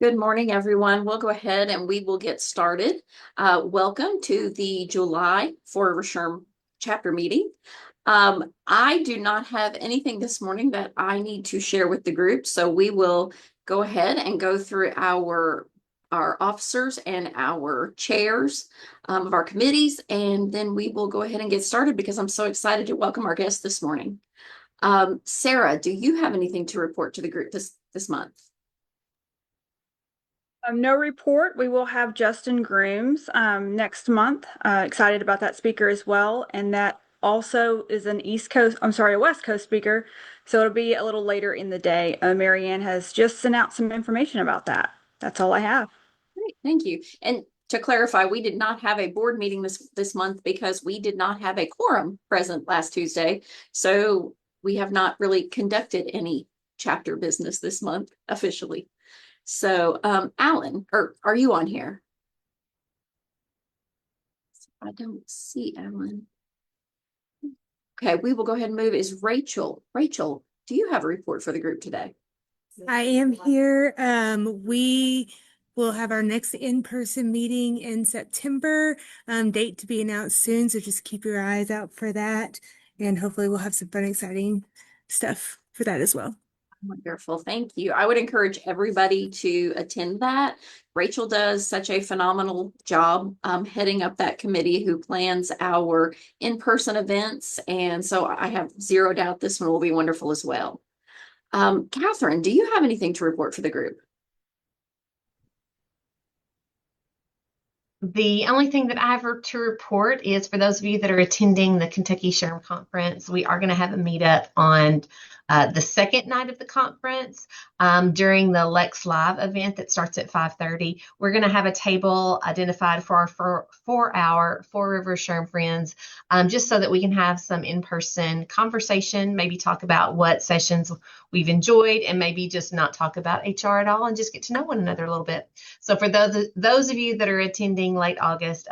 Good morning, everyone. We'll go ahead and we will get started. Welcome to the July for Sherm chapter meeting. I do not have anything this morning that I need to share with the group, so we will go ahead and go through our officers and our chairs of our committees, and then we will go ahead and get started because I'm so excited to welcome our guests this morning. Sarah, do you have anything to report to the group this month? No report. We will have Justin Grooms next month. Excited about that speaker as well. And that also is a West Coast speaker. So it'll be a little later in the day. Marianne has just sent out some information about that. That's all I have. Great, thank you. And to clarify, we did not have a board meeting this month because we did not have a quorum present last Tuesday. So we have not really conducted any chapter business this month officially. So, Alan, or are you on here? I don't see Alan. Okay, we will go ahead and move. Is Rachel? Rachel, do you have a report for the group today? I am here. We will have our next in-person meeting in September. Date to be announced soon, so just keep your eyes out for that. And hopefully we'll have some fun, exciting stuff for that as well. Wonderful. Thank you. I would encourage everybody to attend that. Rachel does such a phenomenal job heading up that committee who plans our in-person events. And so I have zero doubt this one will be wonderful as well. Catherine, do you have anything to report for the group? The only thing that I have to report is for those of you that are attending the Kentucky SHRM Conference, we are going to have a meetup on the second night of the conference during the Lex Live event that starts at 5:30. We're going to have a table identified for our Four Rivers SHRM friends, just so that we can have some in-person conversation, maybe talk about what sessions we've enjoyed, and maybe just not talk about HR at all and just get to know one another a little bit. So for those of you that are attending late August,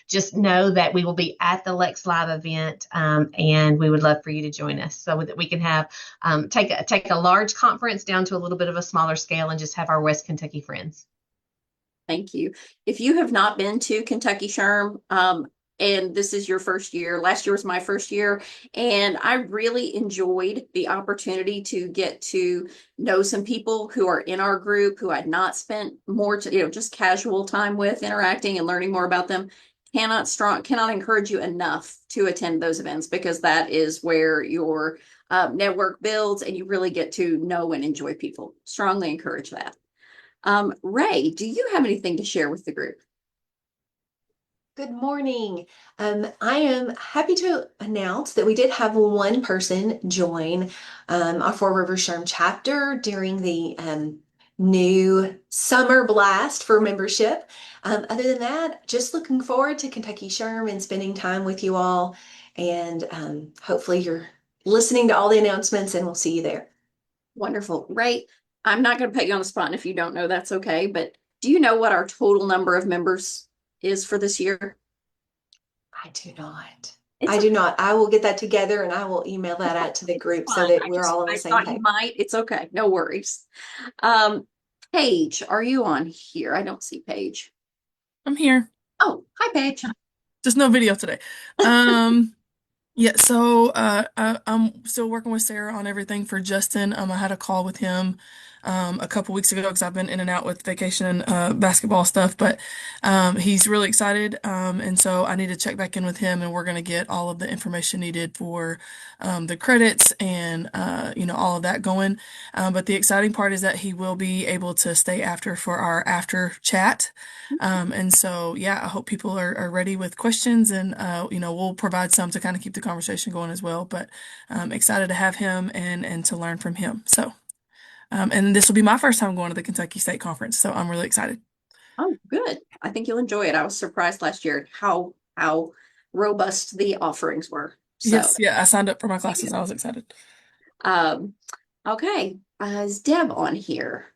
just know that we will be at the Lex Live event, and we would love for you to join us so that we can have take a large conference down to a little bit of a smaller scale and just have our West Kentucky friends. Thank you. If you have not been to Kentucky SHRM, and this is your first year, last year was my first year, and I really enjoyed the opportunity to get to know some people who are in our group who I'd not spent just casual time with, interacting and learning more about them. Cannot encourage you enough to attend those events because that is where your network builds and you really get to know and enjoy people. Strongly encourage that. Ray, do you have anything to share with the group? Good morning. I am happy to announce that we did have one person join our Four Rivers SHRM chapter during the new summer blast for membership. Other than that, just looking forward to Kentucky SHRM and spending time with you all. And hopefully you're listening to all the announcements and we'll see you there. Wonderful. Ray, I'm not going to put you on the spot, and if you don't know, that's okay. But do you know what our total number of members is for this year? I do not. It's I do not. I will get that together and I will email that out to the group so fine. that we're all on the I same thought you page. might. It's okay. No worries. Paige, are you on here? I don't see Paige. I'm here. Oh, hi, Paige. Just no video today. Um, yeah, so I'm still working with Sarah on everything for Justin. I had a call with him a couple weeks ago because I've been in and out with vacation and basketball stuff, but he's really excited. And so I need to check back in with him, and we're going to get all of the information needed for the credits and all of that going. But the exciting part is that he will be able to stay after for our after chat. And so, yeah, I hope people are ready with questions, and we'll provide some to kind of keep the conversation going as well. But I'm excited to have him and to learn from him. So, and this will be my first time going to the Kentucky State Conference, so I'm really excited. Oh, good. I think you'll enjoy it. I was surprised last year at how robust the offerings were. So, Yes, yeah, I signed up for my classes. I was excited. um, okay. Is Deb on here?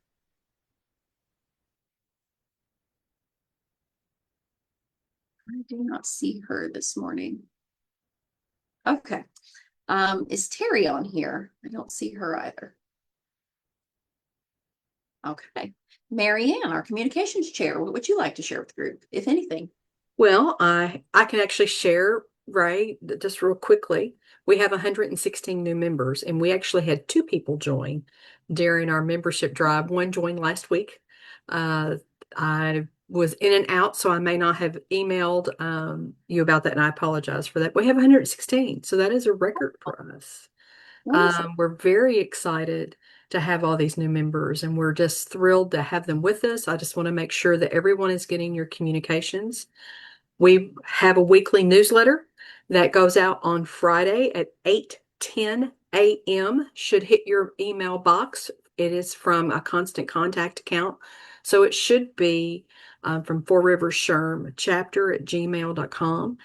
I do not see her this morning. Okay. Is Terry on here? I don't see her either. Okay. Mary Ann, our communications chair, what would you like to share with the group, if anything? Well, I can actually share, Ray, just real quickly. We have 116 new members, and we actually had two people join during our membership drive. One joined last week. Uh, I was in and out, so I may not have emailed you about that, and I apologize for that. We have 116, so that is a record for us. Wonderful. We're very excited to have all these new members, and we're just thrilled to have them with us. I just want to make sure that everyone is getting your communications. We have a weekly newsletter that goes out on Friday at 8:10 a.m. Should hit your email box. It is from a constant contact account. So it should be from Four Rivers Sherm chapter at gmail.com.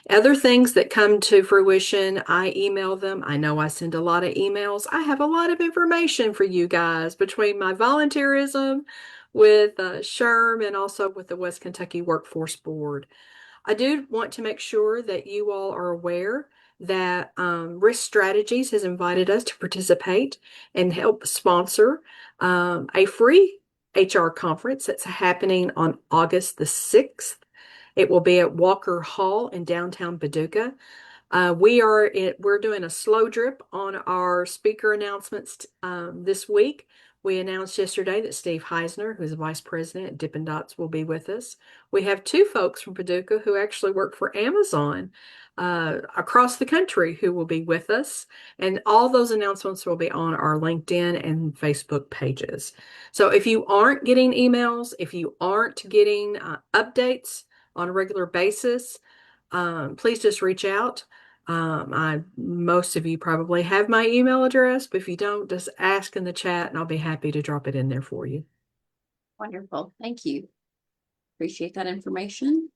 Other things that come to fruition, I email them. I know I send a lot of emails. I have a lot of information for you guys between my volunteerism with Sherm and also with the West Kentucky Workforce Board. I do want to make sure that you all are aware that Risk Strategies has invited us to participate and help sponsor a free HR conference that's happening on August the 6th. It will be at Walker Hall in downtown Paducah. We're doing a slow drip on our speaker announcements this week. We announced yesterday that Steve Heisner, who's the vice president at Dippin' Dots, will be with us. We have two folks from Paducah who actually work for Amazon across the country who will be with us. And all those announcements will be on our LinkedIn and Facebook pages. So if you aren't getting emails, if you aren't getting updates on a regular basis, please just reach out. Most of you probably have my email address, but if you don't, just ask in the chat and I'll be happy to drop it in there for you. Wonderful. Thank you. Appreciate that information.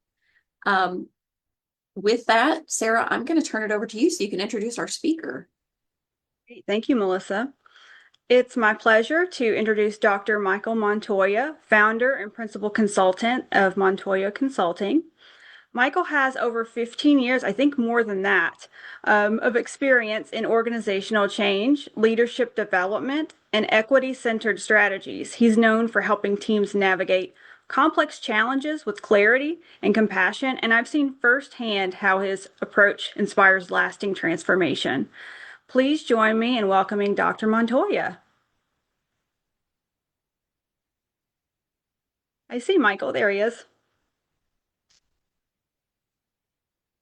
With that, Sarah, I'm going to turn it over to you so you can introduce our speaker. Thank you, Melissa. It's my pleasure to introduce Dr. Michael Montoya, founder and principal consultant of Montoya Consulting. Michael has over 15 years, I think more than that, of experience in organizational change, leadership development, and equity-centered strategies. He's known for helping teams navigate complex challenges with clarity and compassion, and I've seen firsthand how his approach inspires lasting transformation. Please join me in welcoming Dr. Montoya. I see Michael, there he is.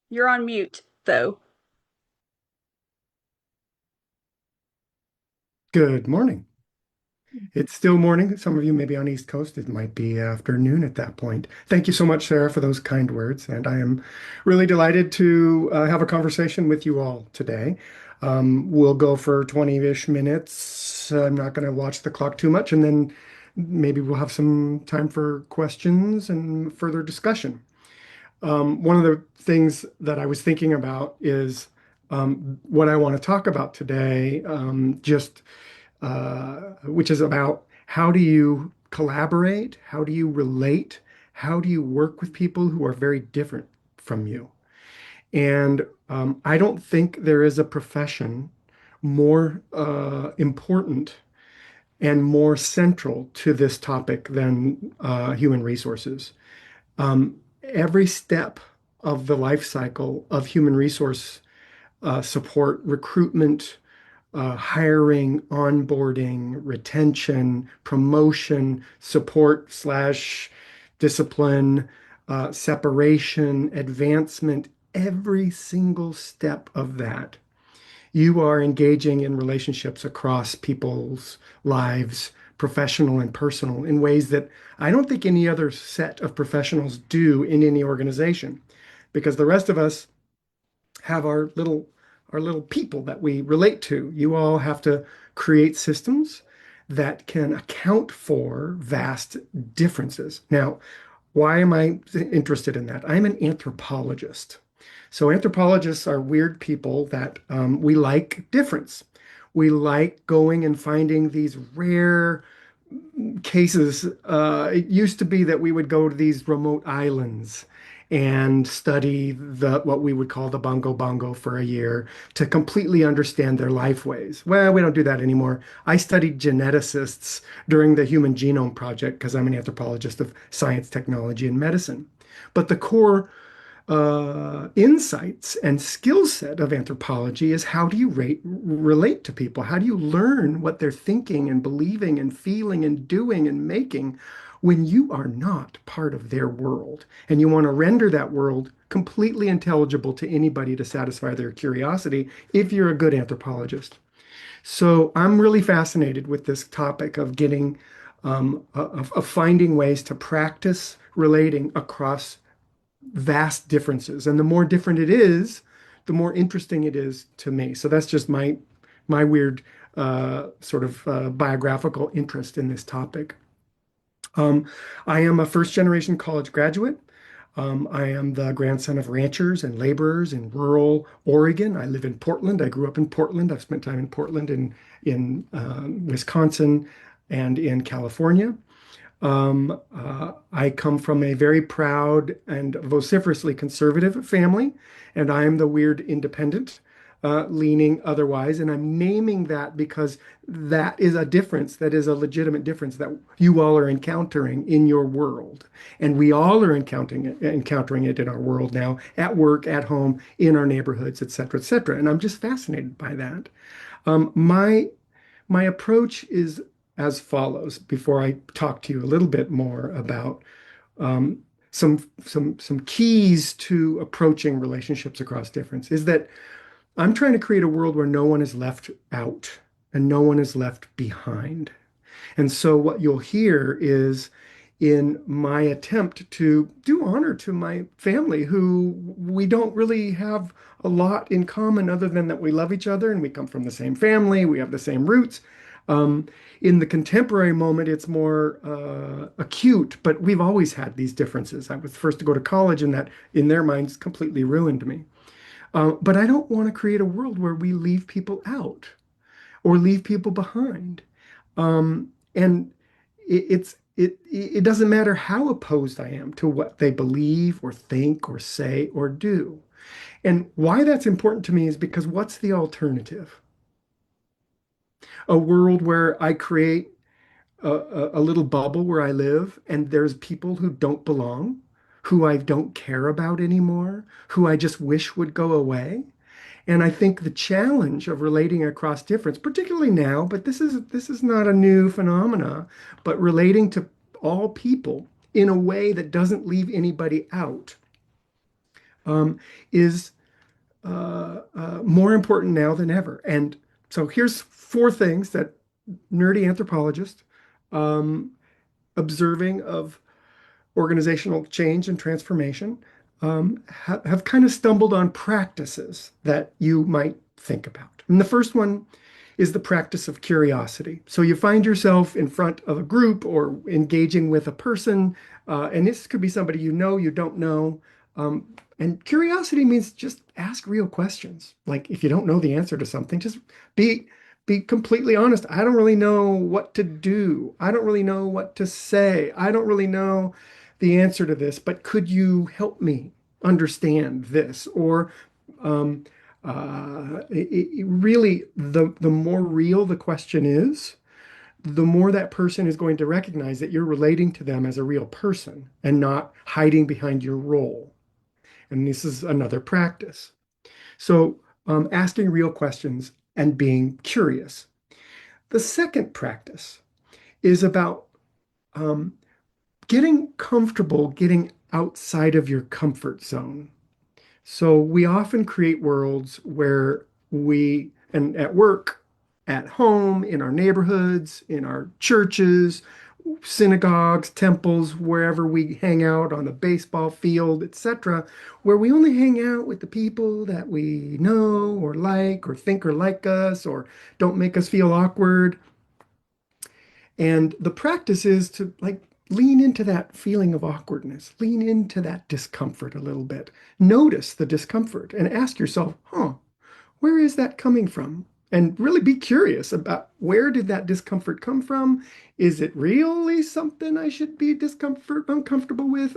You're on mute, though. Good morning. It's still morning. Some of you may be on East Coast. It might be afternoon at that point. Thank you so much, Sarah, for those kind words. And I am really delighted to have a conversation with you all today. We'll go for 20-ish minutes. I'm not going to watch the clock too much, and then maybe we'll have some time for questions and further discussion. One of the things that I was thinking about is what I want to talk about today, which is about how do you collaborate? How do you relate? How do you work with people who are very different from you? And I don't think there is a profession more important and more central to this topic than human resources. Every step of the life cycle of human resource support, recruitment, hiring, onboarding, retention, promotion, support slash discipline, separation, advancement, every single step of that. You are engaging in relationships across people's lives, professional and personal, in ways that I don't think any other set of professionals do in any organization, because the rest of us have our little people that we relate to. You all have to create systems that can account for vast differences. Now, why am I interested in that? I'm an anthropologist. So anthropologists are weird people that we like difference. We like going and finding these rare cases. It used to be that we would go to these remote islands and study what we would call the bongo bongo for a year to completely understand their life ways. Well, we don't do that anymore. I studied geneticists during the Human Genome Project because I'm an anthropologist of science, technology, and medicine. But the core insights and skill set of anthropology is how do you relate to people? How do you learn what they're thinking and believing and feeling and doing and making when you are not part of their world? And you want to render that world completely intelligible to anybody to satisfy their curiosity if you're a good anthropologist. So I'm really fascinated with this topic of getting, of finding ways to practice relating across vast differences. And the more different it is, the more interesting it is to me. So that's just my weird sort of biographical interest in this topic. Um, I am a first generation college graduate. I am the grandson of ranchers and laborers in rural Oregon. I live in Portland. I grew up in Portland. I've spent time in Portland, in Wisconsin, and in California. I come from a very proud and vociferously conservative family, and I am the weird independent, leaning otherwise. And I'm naming that because that is a difference, that is a legitimate difference that you all are encountering in your world. And we all are encountering it in our world now, at work, at home, in our neighborhoods, et cetera, et cetera. And I'm just fascinated by that. My approach is as follows before I talk to you a little bit more about um, some keys to approaching relationships across difference is that I'm trying to create a world where no one is left out and no one is left behind. And so what you'll hear is in my attempt to do honor to my family, who we don't really have a lot in common other than that we love each other and we come from the same family, we have the same roots. Um, in the contemporary moment, it's more acute, but we've always had these differences. I was the first to go to college, and that, in their minds, completely ruined me. But I don't want to create a world where we leave people out or leave people behind. And it doesn't matter how opposed I am to what they believe or think or say or do. And why that's important to me is because what's the alternative? A world where I create a little bubble where I live and there's people who don't belong, who I don't care about anymore, who I just wish would go away. And I think the challenge of relating across difference, particularly now, but this is not a new phenomena, but relating to all people in a way that doesn't leave anybody out, is more important now than ever. And so here's four things that nerdy anthropologist um, observing of organizational change and transformation have kind of stumbled on practices that you might think about. And the first one is the practice of curiosity. So you find yourself in front of a group or engaging with a person, and this could be somebody you know, you don't know. And curiosity means just ask real questions. Like if you don't know the answer to something, just be be completely honest. I don't really know what to do. I don't really know what to say. I don't really know the answer to this, but could you help me understand this? Or um, really, the more real the question is, the more that person is going to recognize that you're relating to them as a real person and not hiding behind your role. And this is another practice. So, asking real questions and being curious. The second practice is about um, getting comfortable, getting outside of your comfort zone. So we often create worlds where and at work, at home, in our neighborhoods, in our churches, synagogues, temples, wherever we hang out on the baseball field, etc., where we only hang out with the people that we know or like or think are like us or don't make us feel awkward. And the practice is to like lean into that feeling of awkwardness, lean into that discomfort a little bit. Notice the discomfort and ask yourself, where is that coming from? And really be curious about where did that discomfort come from? Is it really something I should be uncomfortable with?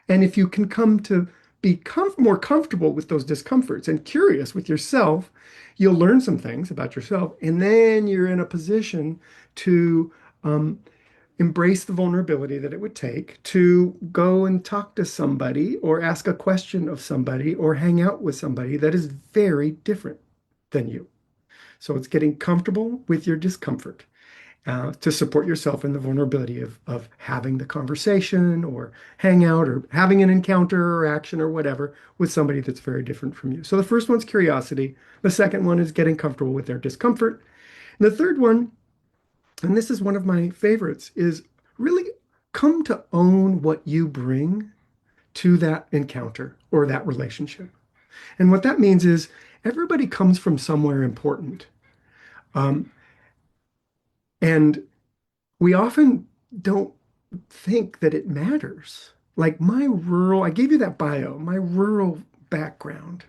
And if you can come to be more comfortable with those discomforts and curious with yourself, you'll learn some things about yourself. And then you're in a position to um, embrace the vulnerability that it would take to go and talk to somebody or ask a question of somebody or hang out with somebody that is very different than you. So it's getting comfortable with your discomfort to support yourself in the vulnerability of having the conversation or hang out or having an encounter or action or whatever with somebody that's very different from you. So the first one's curiosity. The second one is getting comfortable with their discomfort. And the third one, and this is one of my favorites, is really come to own what you bring to that encounter or that relationship. And what that means is everybody comes from somewhere important. Um, and we often don't think that it matters. Like I gave you that bio, my rural background,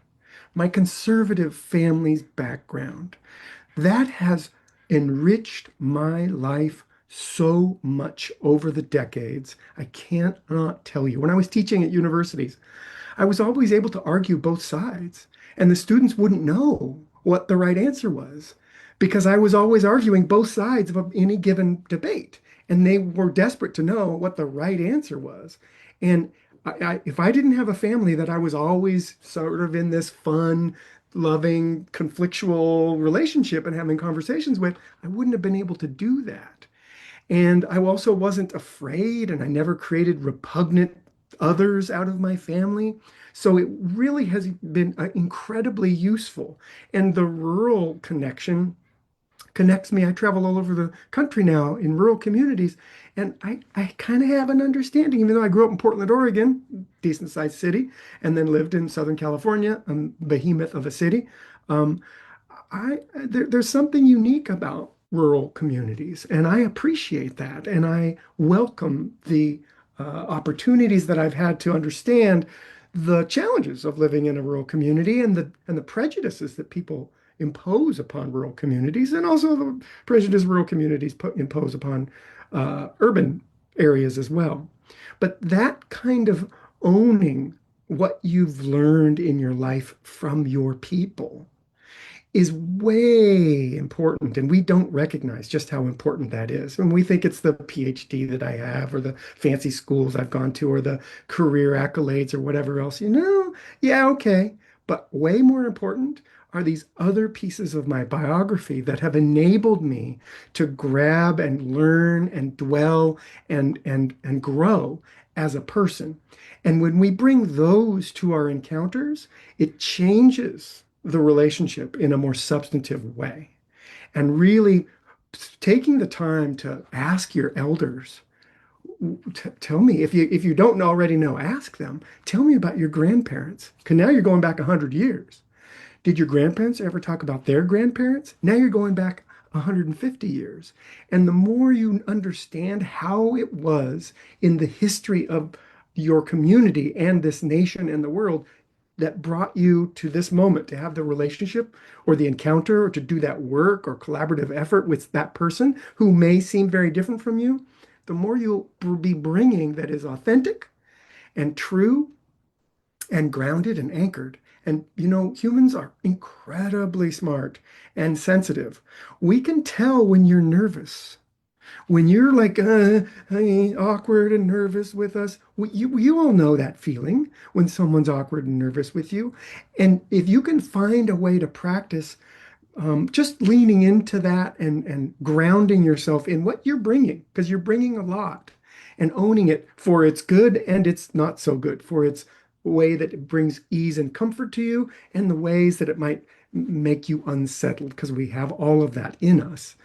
my conservative family's background, that has enriched my life so much over the decades. I can't not tell you. When I was teaching at universities, I was always able to argue both sides, and the students wouldn't know what the right answer was because I was always arguing both sides of any given debate, and they were desperate to know what the right answer was. And if I didn't have a family that I was always sort of in this fun, loving, conflictual relationship and having conversations with, I wouldn't have been able to do that. And I also wasn't afraid, and I never created repugnant others out of my family. So it really has been incredibly useful. And the rural connection connects me. I travel all over the country now in rural communities, and I kind of have an understanding, even though I grew up in Portland, Oregon, decent sized city, and then lived in Southern California, a behemoth of a city. Um, there's something unique about rural communities, and I appreciate that, and I welcome the opportunities that I've had to understand the challenges of living in a rural community and the prejudices that people impose upon rural communities, and also the prejudice rural communities impose upon urban areas as well. But that kind of owning what you've learned in your life from your people is way important. And we don't recognize just how important that is. And we think it's the PhD that I have, or the fancy schools I've gone to, or the career accolades, or whatever else. Yeah, okay. But way more important are these other pieces of my biography that have enabled me to grab and learn and dwell and grow as a person. And when we bring those to our encounters, it changes the relationship in a more substantive way. And really taking the time to ask your elders, tell me if you don't already know, ask them, tell me about your grandparents. Because now you're going back 100 years. Did your grandparents ever talk about their grandparents? Now you're going back 150 years. And the more you understand how it was in the history of your community and this nation and the world that brought you to this moment to have the relationship or the encounter or to do that work or collaborative effort with that person who may seem very different from you, the more you'll be bringing that is authentic and true and grounded and anchored. And humans are incredibly smart and sensitive. We can tell when you're nervous, when you're like awkward and nervous with us. You all know that feeling when someone's awkward and nervous with you. And if you can find a way to practice just leaning into that and grounding yourself in what you're bringing, because you're bringing a lot, and owning it for its good and its not so good, for its way that it brings ease and comfort to you, and the ways that it might make you unsettled, because we have all of that in us.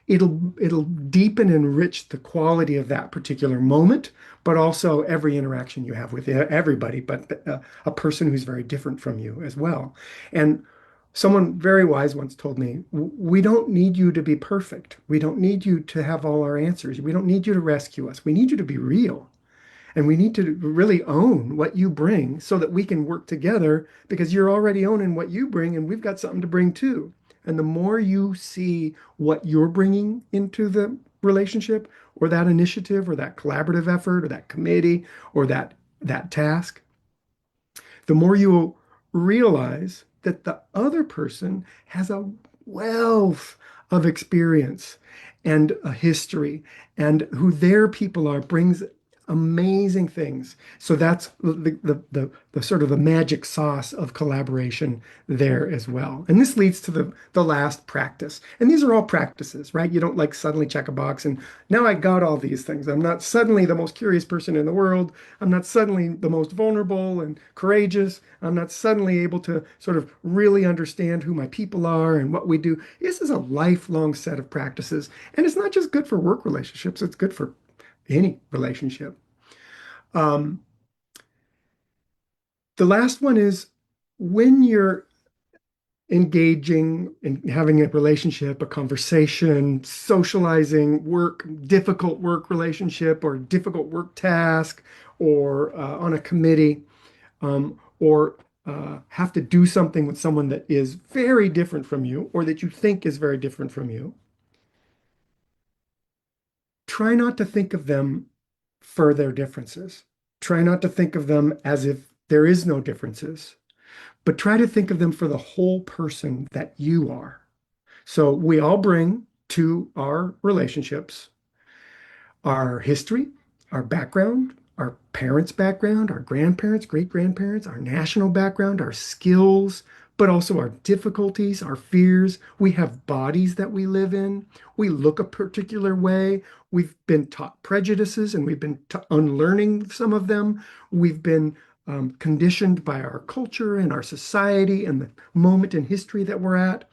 It'll deepen and enrich the quality of that particular moment, but also every interaction you have with everybody, but a person who's very different from you as well. And someone very wise once told me, we don't need you to be perfect. We don't need you to have all our answers. We don't need you to rescue us. We need you to be real. And we need to really own what you bring so that we can work together, because you're already owning what you bring and we've got something to bring too. And the more you see what you're bringing into the relationship or that initiative or that collaborative effort or that committee or that that task, the more you will realize that the other person has a wealth of experience and a history, and who their people are brings amazing things. So that's the sort of the magic sauce of collaboration there as well. And this leads to the last practice. And these are all practices, right? You don't like suddenly check a box and now I got all these things. I'm not suddenly the most curious person in the world. I'm not suddenly the most vulnerable and courageous. I'm not suddenly able to sort of really understand who my people are and what we do. This is a lifelong set of practices. And it's not just good for work relationships, it's good for any relationship. Um, the last one is when you're engaging and having a relationship, a conversation, socializing, work, difficult work relationship or difficult work task, or on a committee, or have to do something with someone that is very different from you or that you think is very different from you. Try not to think of them for their differences. Try not to think of them as if there is no differences, but try to think of them for the whole person that you are. So we all bring to our relationships our history, our background, our parents' background, our grandparents, great grandparents, our national background, our skills, but also our difficulties, our fears. We have bodies that we live in. We look a particular way. We've been taught prejudices and we've been unlearning some of them. We've been conditioned by our culture and our society and the moment in history that we're at.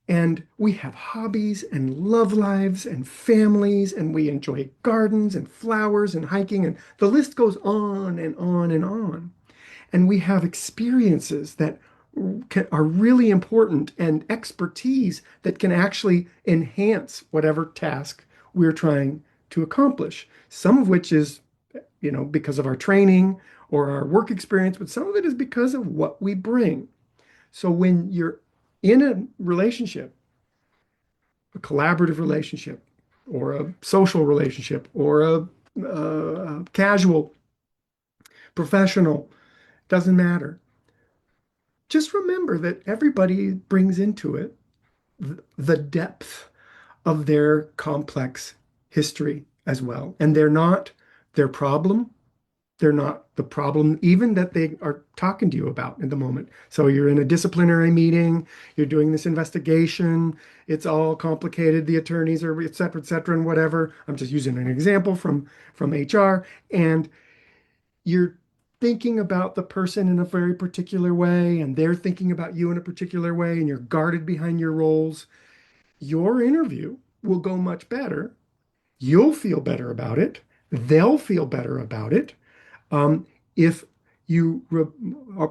And we have hobbies and love lives and families, and we enjoy gardens and flowers and hiking, and the list goes on and on and on. And we have experiences that are really important and expertise that can actually enhance whatever task we're trying to accomplish. Some of which is, because of our training or our work experience, but some of it is because of what we bring. So when you're in a relationship, a collaborative relationship, or a social relationship, or a casual, professional, doesn't matter. Just remember that everybody brings into it the depth of their complex history as well. And they're not their problem. They're not the problem, even that they are talking to you about in the moment. So you're in a disciplinary meeting, you're doing this investigation, it's all complicated, the attorneys are et cetera, and whatever. I'm just using an example from HR, and you're thinking about the person in a very particular way, and they're thinking about you in a particular way, and you're guarded behind your roles. Your interview will go much better. You'll feel better about it. They'll feel better about it if you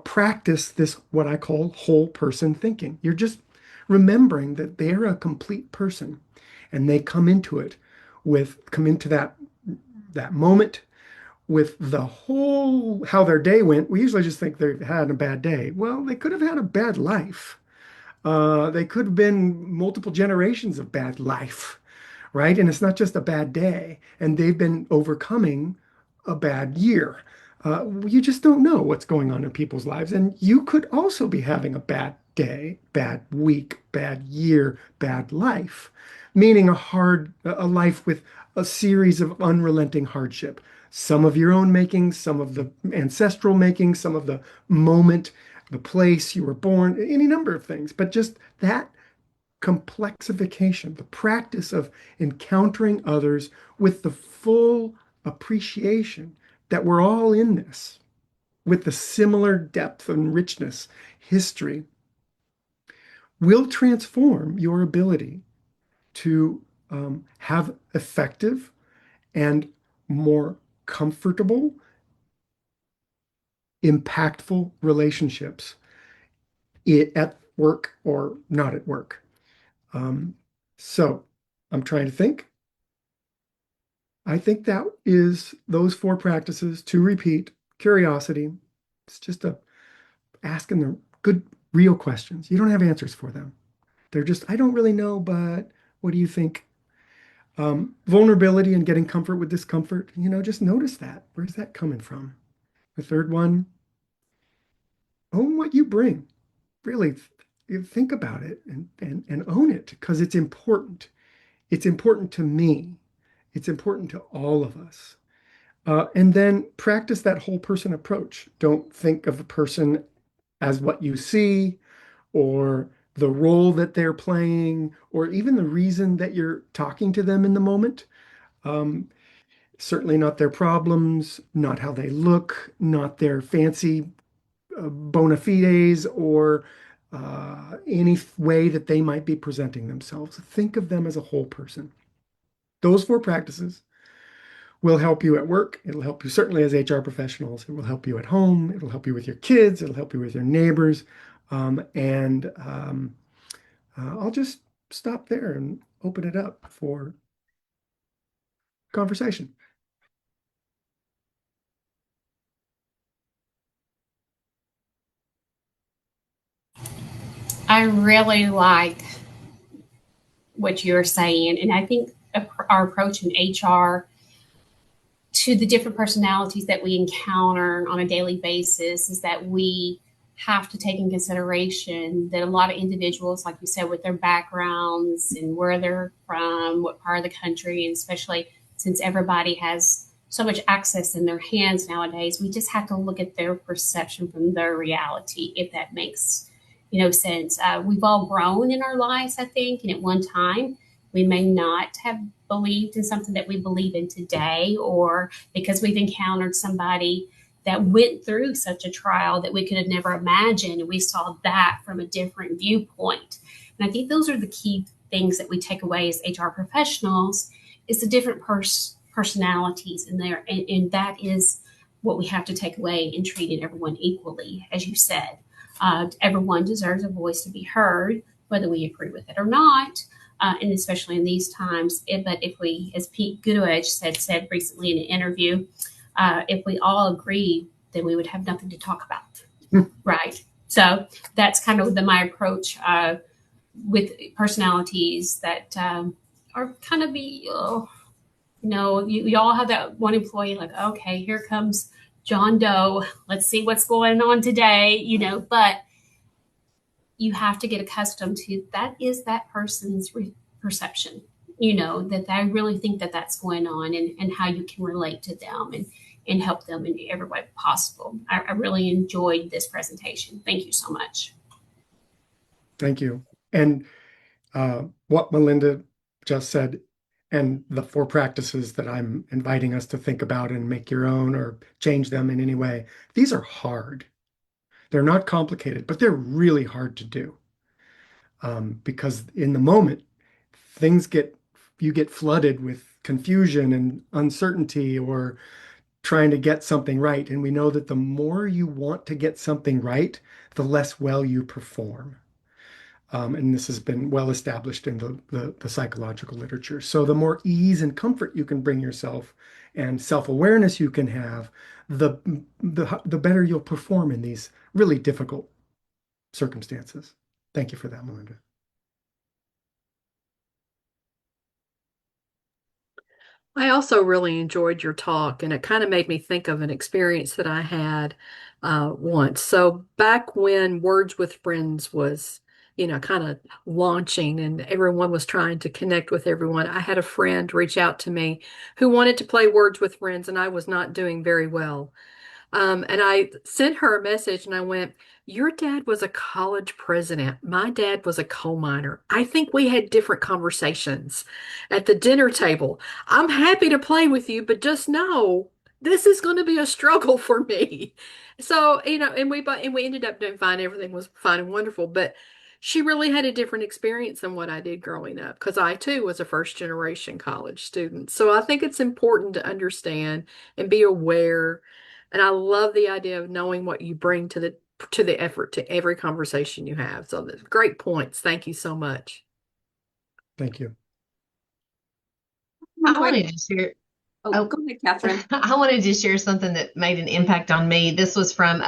practice this, what I call whole person thinking. You're just remembering that they're a complete person and they come into that moment with the whole how their day went. We usually just think they've had a bad day. Well, they could have had a bad life. They could have been multiple generations of bad life, right? And it's not just a bad day. And they've been overcoming a bad year. You just don't know what's going on in people's lives. And you could also be having a bad day, bad week, bad year, bad life, meaning a life with a series of unrelenting hardship. Some of your own making, some of the ancestral making, some of the moment, the place you were born, any number of things. But just that complexification, the practice of encountering others with the full appreciation that we're all in this, with the similar depth and richness, history, will transform your ability to have effective and more comfortable, impactful relationships at work or not at work. So I'm trying to think. I think that is those 4 practices to repeat. Curiosity. It's just asking the good, real questions. You don't have answers for them. They're just, I don't really know, but what do you think? Vulnerability and getting comfort with discomfort. Just notice that. Where's that coming from? The third one, own what you bring. Really think about it and own it because it's important. It's important to me. It's important to all of us. And then practice that whole person approach. Don't think of a person as what you see or the role that they're playing or even the reason that you're talking to them in the moment. Um, Certainly not their problems, not how they look, not their fancy bona fides or any way that they might be presenting themselves. Think of them as a whole person. Those four practices will help you at work. It'll help you certainly as HR professionals. It will help you at home. It'll help you with your kids. It'll help you with your neighbors. I'll just stop there and open it up for conversation. I really like what you're saying, and I think our approach in HR to the different personalities that we encounter on a daily basis is that we have to take in consideration that a lot of individuals, like you said, with their backgrounds and where they're from, what part of the country, and especially since everybody has so much access in their hands nowadays, we just have to look at their perception from their reality, if that makes sense. We've all grown in our lives, I think, and at one time we may not have believed in something that we believe in today, or because we've encountered somebody that went through such a trial that we could have never imagined, and we saw that from a different viewpoint. And I think those are the key things that we take away as HR professionals is the different personalities in there, and that is what we have to take away in treating everyone equally, as you said. Everyone deserves a voice to be heard, whether we agree with it or not. And especially in these times, but if we, as Pete Goodedge said recently in an interview, if we all agree, then we would have nothing to talk about, right? So that's kind of my approach with personalities that are kind of you all have that one employee like, okay, here comes John Doe. Let's see what's going on today, but you have to get accustomed to that is that person's perception, that I really think that that's going on and how you can relate to them and help them in every way possible. I really enjoyed this presentation. Thank you so much. Thank you. And what Melinda just said and the four practices that I'm inviting us to think about and make your own or change them in any way, these are hard. They're not complicated, but they're really hard to do because in the moment, you get flooded with confusion and uncertainty or trying to get something right. And we know that the more you want to get something right, the less well you perform. And this has been well established in the psychological literature. So the more ease and comfort you can bring yourself and self-awareness you can have, the better you'll perform in these really difficult circumstances. Thank you for that, Melinda. I also really enjoyed your talk, and it kind of made me think of an experience that I had once. So back when Words with Friends was, kind of launching and everyone was trying to connect with everyone, I had a friend reach out to me who wanted to play Words with Friends, and I was not doing very well. And I sent her a message and I went, your dad was a college president. My dad was a coal miner. I think we had different conversations at the dinner table. I'm happy to play with you, but just know this is going to be a struggle for me. So, and we ended up doing fine. Everything was fine and wonderful, but she really had a different experience than what I did growing up because I too was a first generation college student. So I think it's important to understand and be aware, and I love the idea of knowing what you bring to the effort to every conversation you have. So that's great points. Thank you so much. Thank you. I wanted to share. Oh, go ahead, Catherine. I wanted to share something that made an impact on me. This was from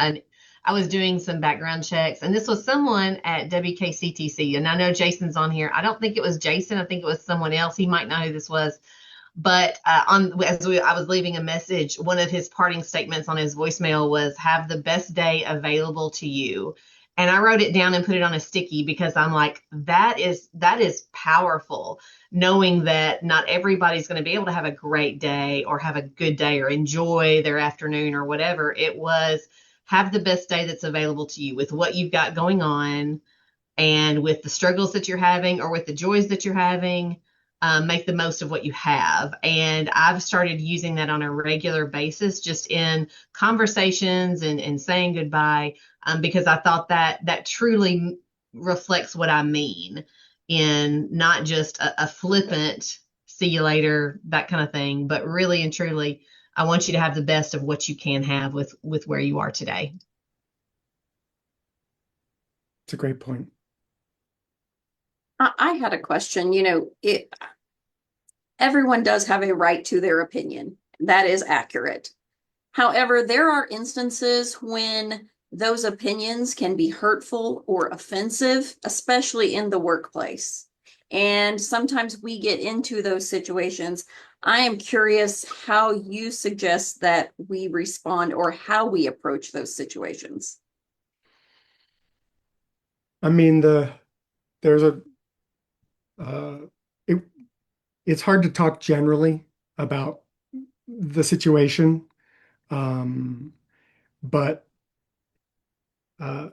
I was doing some background checks, and this was someone at WKCTC. And I know Jason's on here. I don't think it was Jason. I think it was someone else. He might know who this was. But I was leaving a message, one of his parting statements on his voicemail was, "Have the best day available to you." And I wrote it down and put it on a sticky because I'm like, that is powerful, knowing that not everybody's going to be able to have a great day or have a good day or enjoy their afternoon or whatever. It was, have the best day that's available to you with what you've got going on and with the struggles that you're having or with the joys that you're having. Make the most of what you have. And I've started using that on a regular basis, just in conversations and saying goodbye, because I thought that truly reflects what I mean, in not just a flippant see you later, that kind of thing, but really and truly, I want you to have the best of what you can have with where you are today. It's a great point. I had a question. Everyone does have a right to their opinion. That is accurate. However, there are instances when those opinions can be hurtful or offensive, especially in the workplace. And sometimes we get into those situations. I am curious how you suggest that we respond or how we approach those situations. I mean, there's a uh, it, it's hard to talk generally about the situation, um, but uh,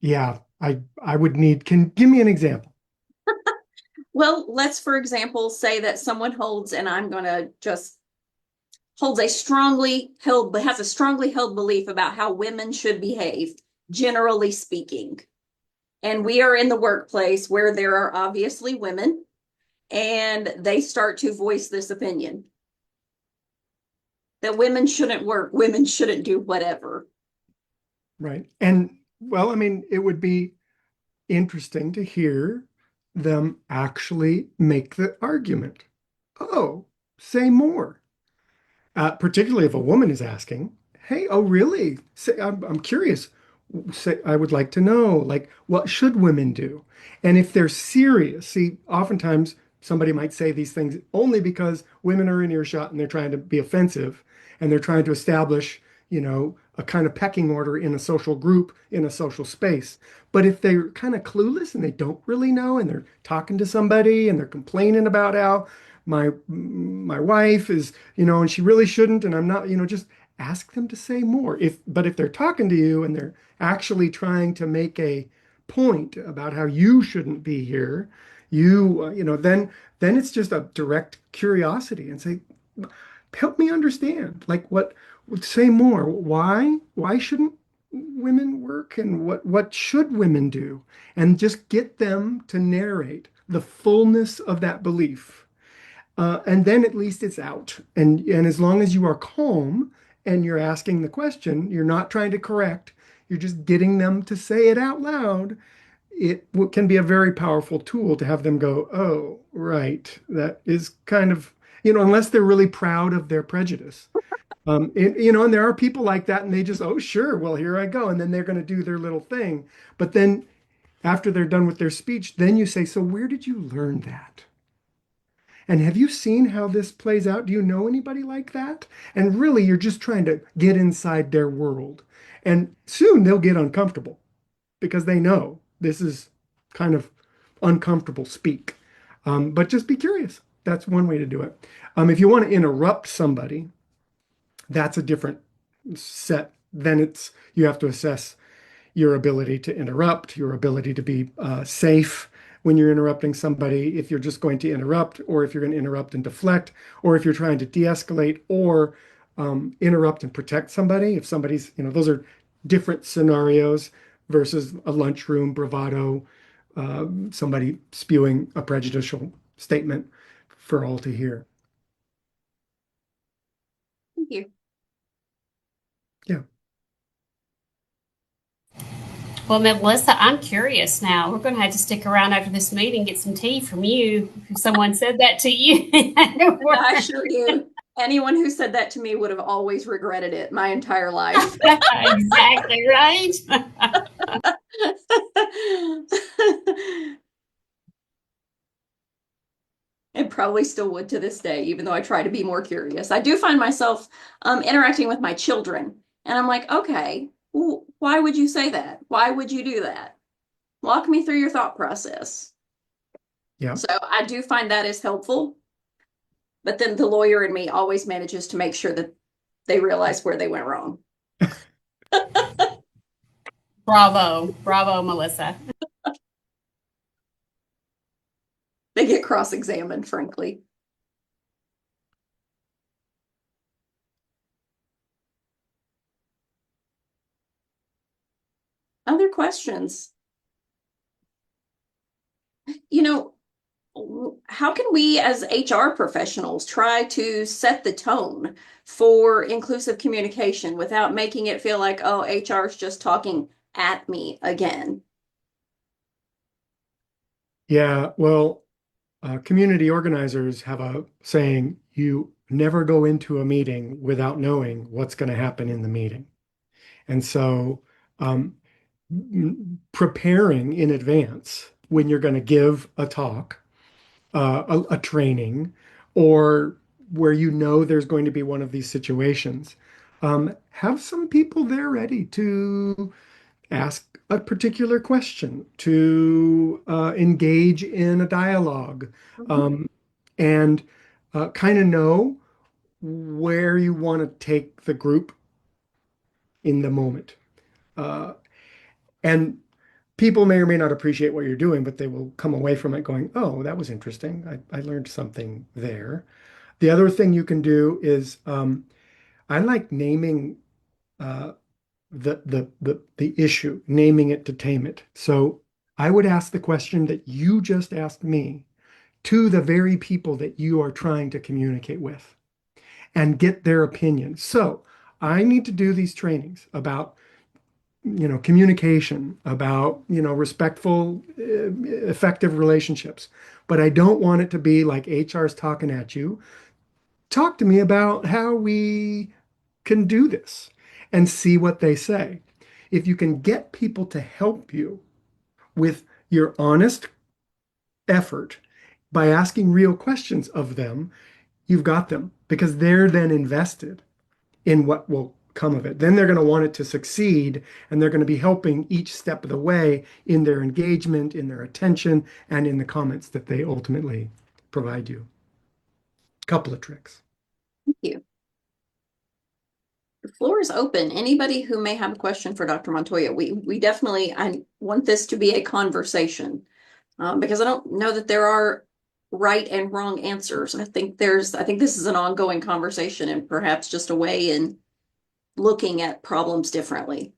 yeah, I would need. Can give me an example. Well, let's, for example, say that someone holds, and I'm going to just holds a strongly held, has a strongly held belief about how women should behave, generally speaking. And we are in the workplace where there are obviously women, and they start to voice this opinion that women shouldn't work, women shouldn't do whatever. Right. And well, I mean, it would be interesting to hear them actually make the argument. Oh, say more. Particularly if a woman is asking, "Hey, oh, really? Say, I'm curious. Say, I would like to know, like, what should women do?" And if they're serious, see, oftentimes somebody might say these things only because women are in earshot and they're trying to be offensive and they're trying to establish, a kind of pecking order in a social group, in a social space. But if they're kind of clueless and they don't really know and they're talking to somebody and they're complaining about how my wife is, and she really shouldn't, and I'm not, just ask them to say more. But if they're talking to you and they're actually trying to make a point about how you shouldn't be here, then it's just a direct curiosity and say, help me understand, like say more. Why shouldn't women work, and what should women do? And just get them to narrate the fullness of that belief. And then at least it's out. And as long as you are calm and you're asking the question, you're not trying to correct, you're just getting them to say it out loud. It can be a very powerful tool to have them go, "Oh, right. That is kind of, unless they're really proud of their prejudice." And there are people like that, and they just, "Oh, sure. Well, here I go." And then they're going to do their little thing. But then after they're done with their speech, then you say, "So where did you learn that? And have you seen how this plays out? Do you know anybody like that?" And really, you're just trying to get inside their world. And soon they'll get uncomfortable because they know this is kind of uncomfortable speak. But just be curious. That's one way to do it. If you want to interrupt somebody, that's a different set. Then you have to assess your ability to interrupt, your ability to be safe when you're interrupting somebody, if you're just going to interrupt, or if you're going to interrupt and deflect, or if you're trying to de-escalate or interrupt and protect somebody. If somebody's, those are different scenarios versus a lunchroom bravado, somebody spewing a prejudicial statement for all to hear. Thank you. Yeah. Well, Melissa, I'm curious now. We're going to have to stick around after this meeting, get some tea from you. If someone said that to you. I assure you, anyone who said that to me would have always regretted it my entire life. Exactly right. and probably still would to this day, even though I try to be more curious. I do find myself interacting with my children, and I'm like, okay, well, why would you say that? Why would you do that? Walk me through your thought process. Yeah. So I do find that is helpful, but then the lawyer in me always manages to make sure that they realize where they went wrong. Bravo. Bravo, Melissa. They get cross-examined, frankly. Other questions? You know, how can we as HR professionals try to set the tone for inclusive communication without making it feel like, oh, HR is just talking at me again? Yeah, well, community organizers have a saying, you never go into a meeting without knowing what's going to happen in the meeting. And so, um, preparing in advance when you're going to give a talk, a training, or where you know there's going to be one of these situations, have some people there ready to ask a particular question, to engage in a dialogue, and kind of know where you want to take the group in the moment. Uh, and people may or may not appreciate what you're doing, but they will come away from it going, oh, that was interesting. I learned something there. The other thing you can do is I like naming uh, the issue, naming it to tame it. So I would ask the question that you just asked me to the very people that you are trying to communicate with and get their opinion. So I need to do these trainings about communication, about respectful, effective relationships. But I don't want it to be like HR's talking at you. Talk to me about how we can do this and see what they say. If you can get people to help you with your honest effort by asking real questions of them, you've got them because they're then invested in what will come of it. Then they're going to want it to succeed, and they're going to be helping each step of the way in their engagement, in their attention, and in the comments that they ultimately provide you. Couple of tricks. Thank you. The floor is open. Anybody who may have a question for Dr. Montoya, we definitely, I want this to be a conversation, because I don't know that there are right and wrong answers. I think this is an ongoing conversation and perhaps just a way in looking at problems differently.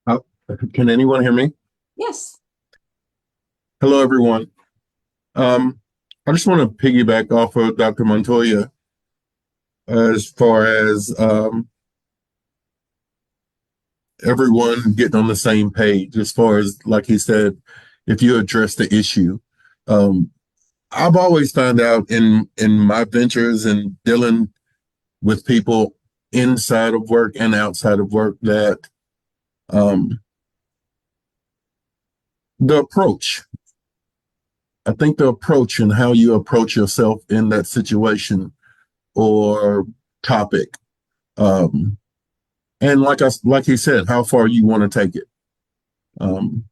Uh, Can anyone hear me? Yes. Hello, everyone. I just want to piggyback off of Dr. Montoya as far as everyone getting on the same page. As far as, like he said, if you address the issue, um, I've always found out in my ventures and dealing with people inside of work and outside of work that um, the approach. I think the approach and how you approach yourself in that situation or topic, um, and like he said, how far you want to take it. Um,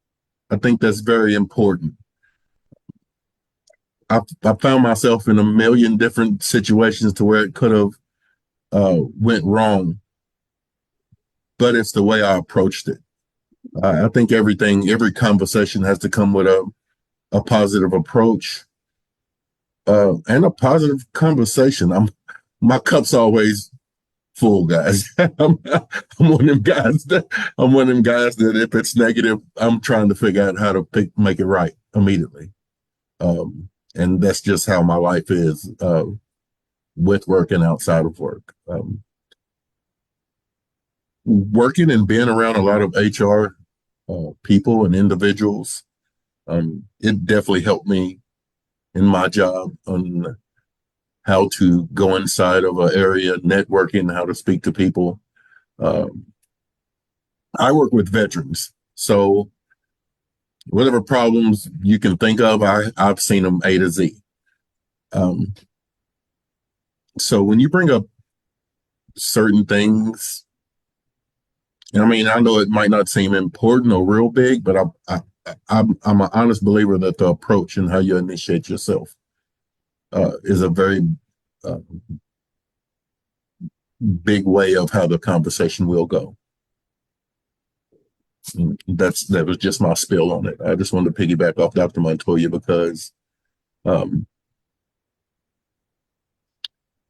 I think that's very important. I found myself in a million different situations to where it could have went wrong, but it's the way I approached it. I think every conversation has to come with a positive approach and a positive conversation. My cup's always full, guys. I'm one of them guys that if it's negative, I'm trying to figure out how to make it right immediately. And that's just how my life is with work and outside of work. working and being around a lot of HR people and individuals, it definitely helped me in my job on how to go inside of an area, networking, how to speak to people. Um, I work with veterans, so whatever problems you can think of, I've seen them A to Z. Um, so when you bring up certain things, I mean, I know it might not seem important or real big, but I'm an honest believer that the approach and how you initiate yourself is a very uh, big way of how the conversation will go. And that was just my spill on it. I just wanted to piggyback off Dr. Montoya because um,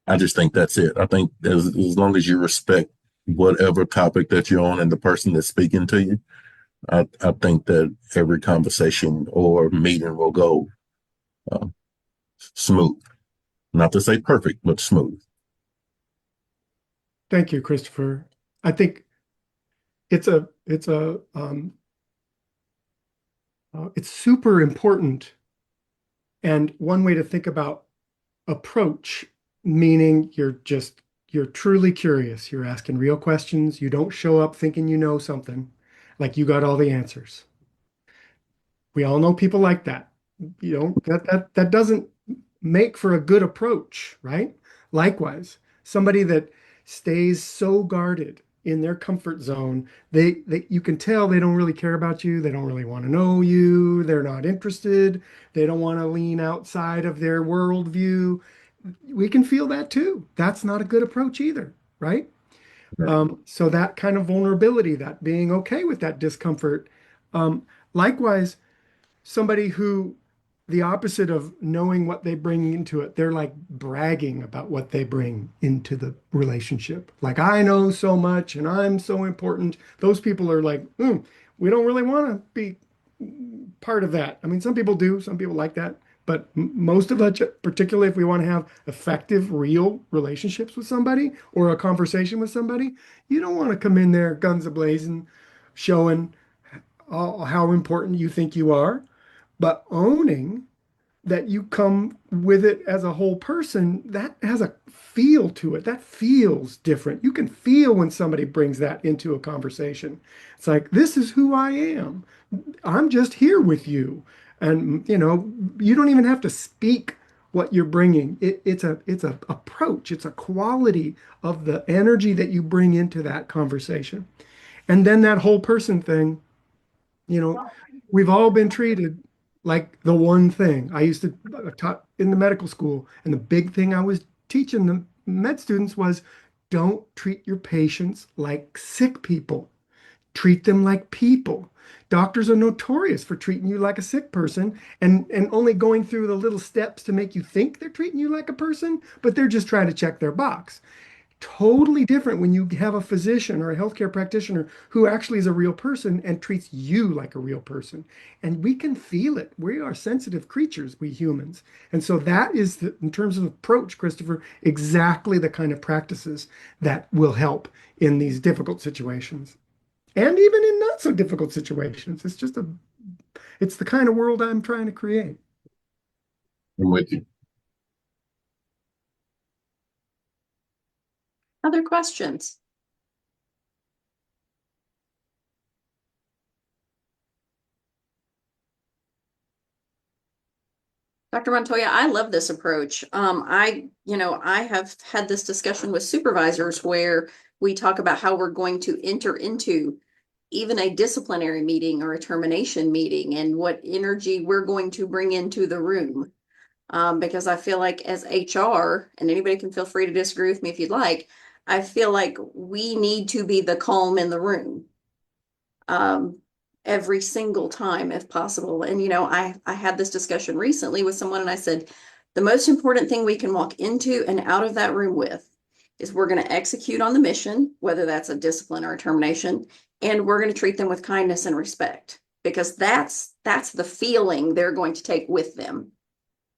I just think that's it. I think as long as you respect whatever topic that you're on and the person that's speaking to you, I think that every conversation or meeting will go uh, smooth. Not to say perfect, but smooth. Thank you, Christopher. I think it's it's super important. And one way to think about approach, meaning you're truly curious. You're asking real questions. You don't show up thinking you know something, like you got all the answers. We all know people like that. You know, that doesn't make for a good approach, right? Likewise, somebody that stays so guarded in their comfort zone, they you can tell they don't really care about you, they don't really want to know you, they're not interested, they don't want to lean outside of their worldview. We can feel that too. That's not a good approach either, right? Right. So that kind of vulnerability, that being okay with that discomfort. Likewise, somebody who the opposite of knowing what they bring into it, they're like bragging about what they bring into the relationship. Like, I know so much and I'm so important. Those people are like, we don't really want to be part of that. I mean, some people do, some people like that, but most of us, particularly if we want to have effective, real relationships with somebody or a conversation with somebody, you don't want to come in there guns a-blazing, showing how important you think you are, but owning that you come with it as a whole person, that has a feel to it. That feels different. You can feel when somebody brings that into a conversation. It's like, this is who I am. I'm just here with you. And, you know, you don't even have to speak what you're bringing. It's a approach. It's a quality of the energy that you bring into that conversation. And then that whole person thing, you know, we've all been treated like the one thing. I used to taught in the medical school, and the big thing I was teaching the med students was don't treat your patients like sick people. Treat them like people. Doctors are notorious for treating you like a sick person and only going through the little steps to make you think they're treating you like a person, but they're just trying to check their box. Totally different when you have a physician or a healthcare practitioner who actually is a real person and treats you like a real person. And we can feel it. We are sensitive creatures, we humans. And so that is, in terms of approach, Christopher, exactly the kind of practices that will help in these difficult situations. And even in not so difficult situations. It's the kind of world I'm trying to create. I'm with you. Other questions? Dr. Montoya, I love this approach. I have had this discussion with supervisors where we talk about how we're going to enter into even a disciplinary meeting or a termination meeting and what energy we're going to bring into the room. Because I feel like as HR, and anybody can feel free to disagree with me if you'd like, I feel like we need to be the calm in the room. Every single time if possible. And I had this discussion recently with someone and I said, the most important thing we can walk into and out of that room with is we're going to execute on the mission, whether that's a discipline or a termination, and we're going to treat them with kindness and respect because that's the feeling they're going to take with them.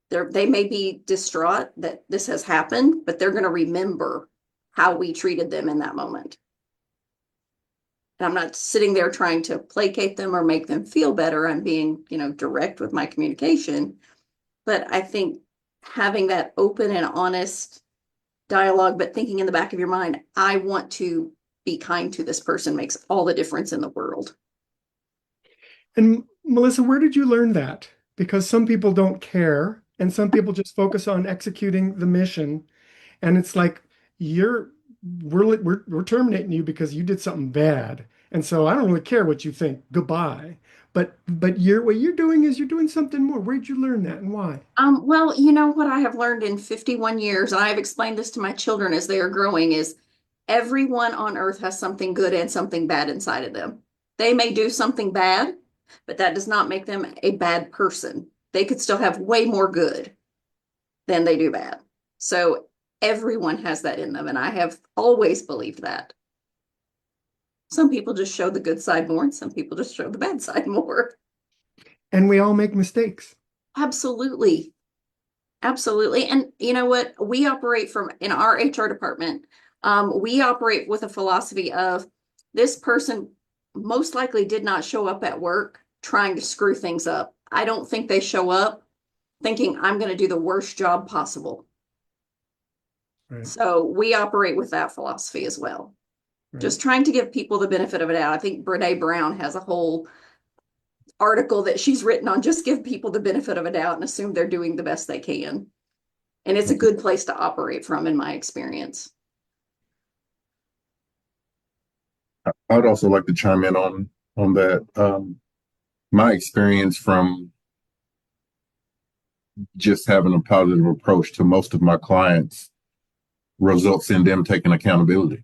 They may be distraught that this has happened, but they're going to remember how we treated them in that moment. I'm not sitting there trying to placate them or make them feel better. I'm being, direct with my communication. But I think having that open and honest dialogue, but thinking in the back of your mind, I want to be kind to this person makes all the difference in the world. And Melissa, where did you learn that? Because some people don't care, and some people just focus on executing the mission. And it's like you're we're terminating you because you did something bad. And so I don't really care what you think. Goodbye. But what you're doing is you're doing something more. Where'd you learn that and why? Well, you know what I have learned in 51 years, and I have explained this to my children as they are growing, is everyone on earth has something good and something bad inside of them. They may do something bad, but that does not make them a bad person. They could still have way more good than they do bad. So everyone has that in them, and I have always believed that. Some people just show the good side more, and some people just show the bad side more. And we all make mistakes. Absolutely. Absolutely. And you know what? We operate in our HR department, we operate with a philosophy of this person most likely did not show up at work trying to screw things up. I don't think they show up thinking I'm going to do the worst job possible. Right. So we operate with that philosophy as well. Right. Just trying to give people the benefit of a doubt. I think Brene Brown has a whole article that she's written on just give people the benefit of a doubt and assume they're doing the best they can. And it's a good place to operate from, in my experience. I would also like to chime in on that. My experience from just having a positive approach to most of my clients results in them taking accountability.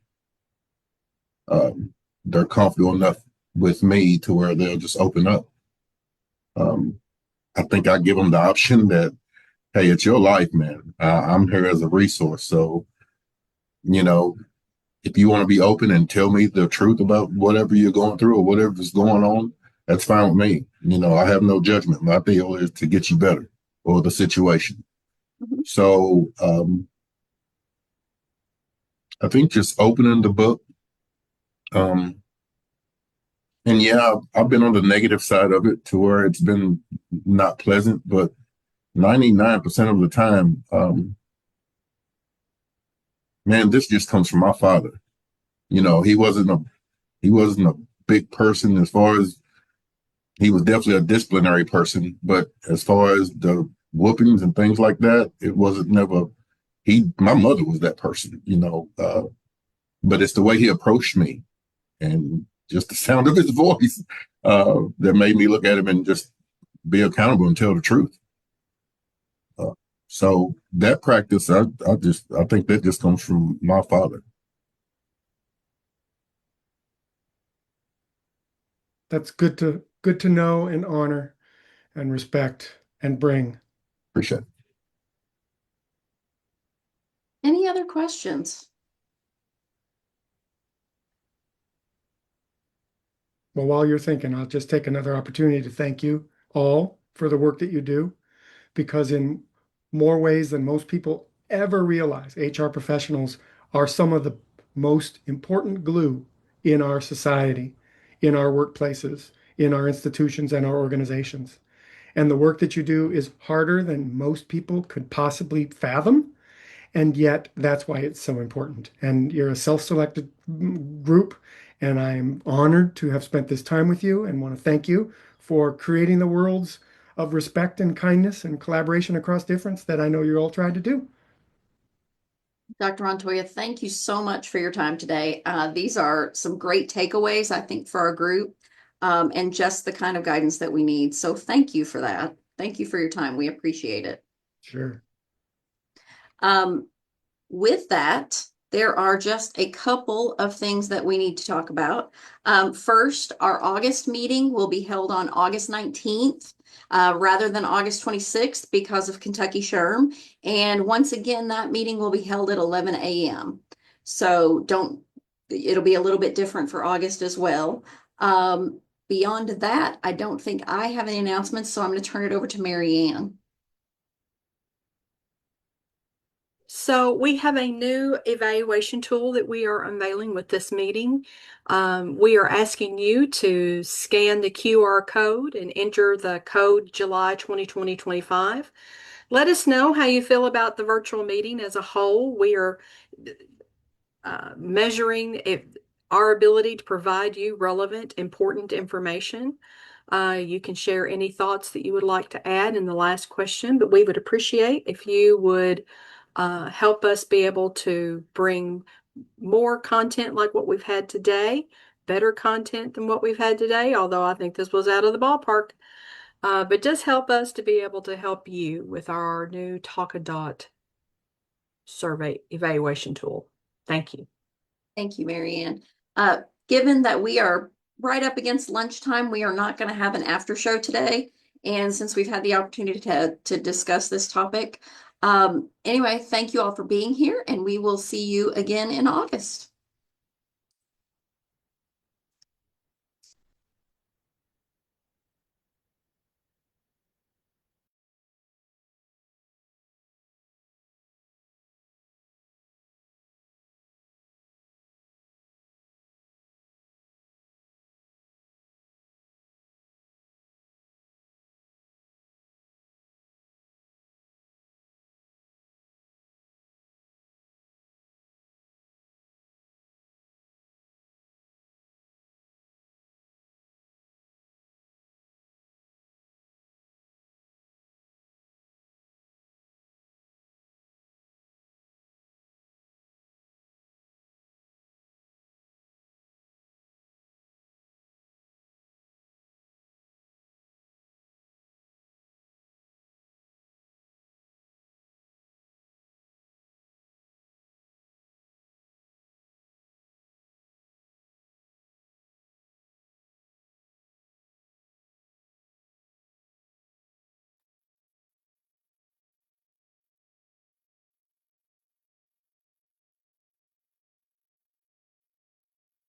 They're comfortable enough with me to where they'll just open up. I think I give them the option that, hey, it's your life, man. I'm here as a resource. So, if you want to be open and tell me the truth about whatever you're going through or whatever's going on, that's fine with me. I have no judgment. My deal is to get you better or the situation. Mhm. So I think just opening the book. And yeah, I've been on the negative side of it to where it's been not pleasant, but 99% of the time, man, this just comes from my father. He wasn't a big person as far as he was definitely a disciplinary person, but as far as the whoopings and things like that, it wasn't never my mother was that person, but it's the way he approached me and just the sound of his voice that made me look at him and just be accountable and tell the truth. So that practice, I think that just comes from my father. That's good to know and honor and respect and bring. Appreciate it. Any other questions? Well, while you're thinking, I'll just take another opportunity to thank you all for the work that you do, because in more ways than most people ever realize, HR professionals are some of the most important glue in our society, in our workplaces, in our institutions and our organizations. And the work that you do is harder than most people could possibly fathom. And yet that's why it's so important. And you're a self-selected group, and I'm honored to have spent this time with you and want to thank you for creating the worlds of respect and kindness and collaboration across difference that I know you're all trying to do. Dr. Montoya, thank you so much for your time today. These are some great takeaways, I think, for our group, and just the kind of guidance that we need. So thank you for that. Thank you for your time. We appreciate it. Sure. With that, there are just a couple of things that we need to talk about. First, our August meeting will be held on August 19th. Rather than August 26th because of Kentucky SHRM. And once again, that meeting will be held at 11 a.m. So it'll be a little bit different for August as well. Beyond that, I don't think I have any announcements, so I'm going to turn it over to Mary Ann. So we have a new evaluation tool that we are unveiling with this meeting. We are asking you to scan the QR code and enter the code July 2025. Let us know how you feel about the virtual meeting as a whole. We are measuring our ability to provide you relevant, important information. You can share any thoughts that you would like to add in the last question, but we would appreciate if you would help us be able to bring more content like what we've had today, better content than what we've had today, although I think this was out of the ballpark. But just help us to be able to help you with our new Talkadot survey evaluation tool. Thank you. Thank you, Marianne. Given that we are right up against lunchtime, we are not going to have an after show today. And since we've had the opportunity to discuss this topic, anyway, thank you all for being here, and we will see you again in August.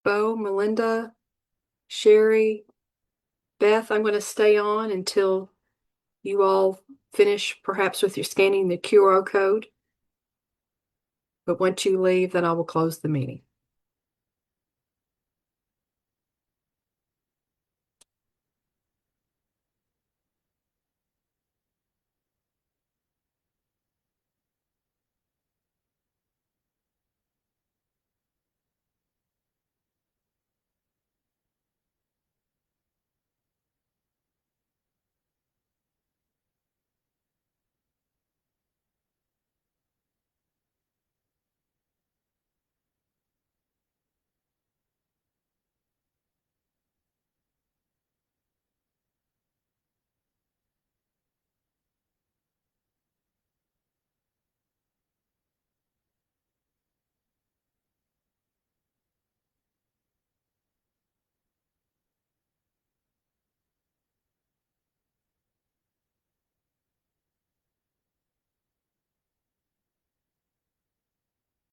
Bo, Melinda, Sherry, Beth, I'm going to stay on until you all finish perhaps with your scanning the QR code. But once you leave, then I will close the meeting.